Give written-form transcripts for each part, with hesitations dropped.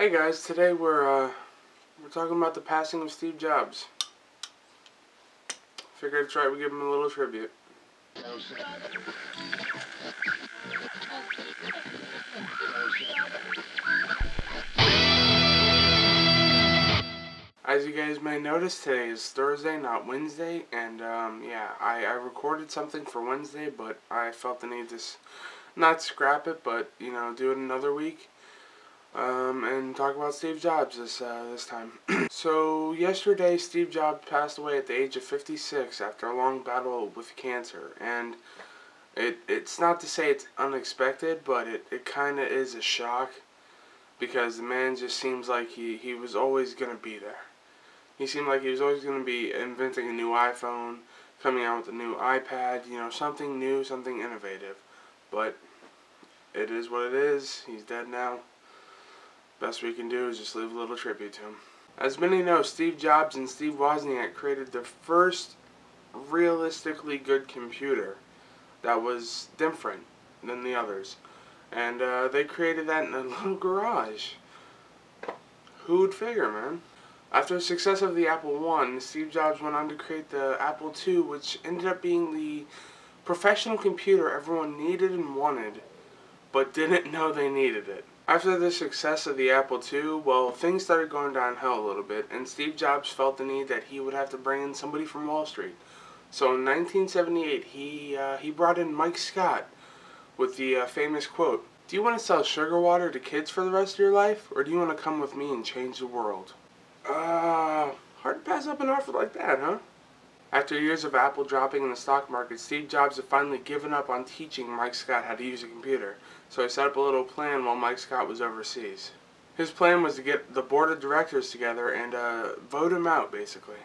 Hey guys, today we're talking about the passing of Steve Jobs. Figured it's right we give him a little tribute. As you guys may notice, today is Thursday, not Wednesday, and yeah, I recorded something for Wednesday, but I felt the need to not scrap it, but do it another week. And talk about Steve Jobs this time. So yesterday, Steve Jobs passed away at the age of 56 after a long battle with cancer, and it's not to say it's unexpected, but it kind of is a shock because the man just seems like he was always going to be there. He seemed like he was always going to be inventing a new iPhone, coming out with a new iPad, something new, something innovative. But it is what it is. He's dead now. Best we can do is just leave a little tribute to him. As many know, Steve Jobs and Steve Wozniak created the first realistically good computer that was different than the others. And they created that in a little garage. Who'd figure, man? After the success of the Apple I, Steve Jobs went on to create the Apple II, which ended up being the professional computer everyone needed and wanted, but didn't know they needed it. After the success of the Apple II, well, things started going downhill a little bit, and Steve Jobs felt the need that he would have to bring in somebody from Wall Street. So in 1978, he brought in Mike Scott with the famous quote, "Do you want to sell sugar water to kids for the rest of your life, or do you want to come with me and change the world?" Hard to pass up an offer like that, huh? After years of Apple dropping in the stock market, Steve Jobs had finally given up on teaching Mike Scott how to use a computer, so he set up a little plan while Mike Scott was overseas. His plan was to get the board of directors together and vote him out, basically.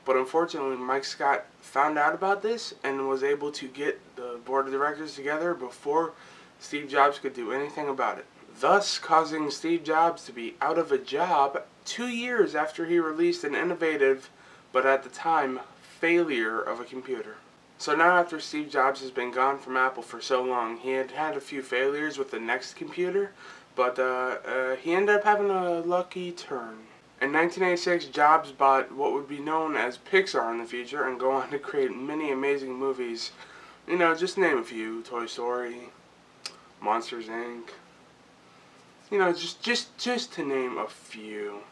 But unfortunately, Mike Scott found out about this and was able to get the board of directors together before Steve Jobs could do anything about it, thus causing Steve Jobs to be out of a job 2 years after he released an innovative, but at the time, failure of a computer. So now after Steve Jobs has been gone from Apple for so long, he had had a few failures with the next computer, but he ended up having a lucky turn. In 1986, Jobs bought what would be known as Pixar in the future and go on to create many amazing movies. Just name a few: Toy Story, Monsters Inc. Just to name a few.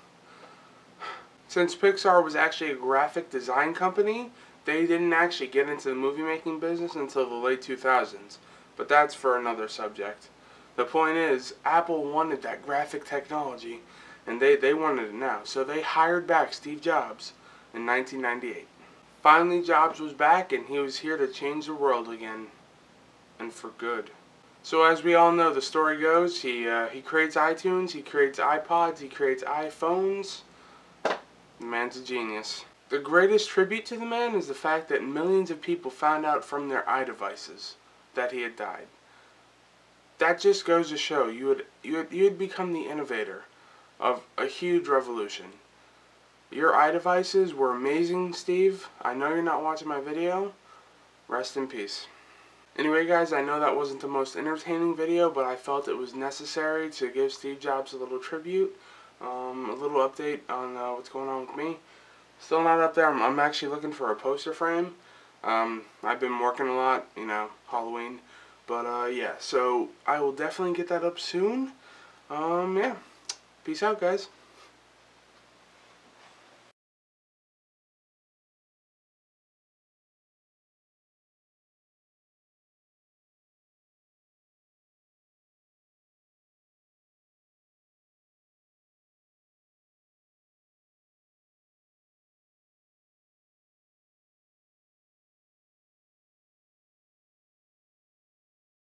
Since Pixar was actually a graphic design company, they didn't actually get into the movie making business until the late 2000s. But that's for another subject. The point is, Apple wanted that graphic technology, and they wanted it now. So they hired back Steve Jobs in 1998. Finally, Jobs was back, and he was here to change the world again. And for good. So as we all know, the story goes, he creates iTunes, he creates iPods, he creates iPhones. The man's a genius. The greatest tribute to the man is the fact that millions of people found out from their iDevices that he had died. That just goes to show you had become the innovator of a huge revolution. Your iDevices were amazing, Steve. I know you're not watching my video. Rest in peace. Anyway guys, I know that wasn't the most entertaining video, but I felt it was necessary to give Steve Jobs a little tribute, a little update on what's going on with me. Still not up there. I'm actually looking for a poster frame. I've been working a lot, Halloween. But yeah, so I will definitely get that up soon. Yeah. Peace out, guys.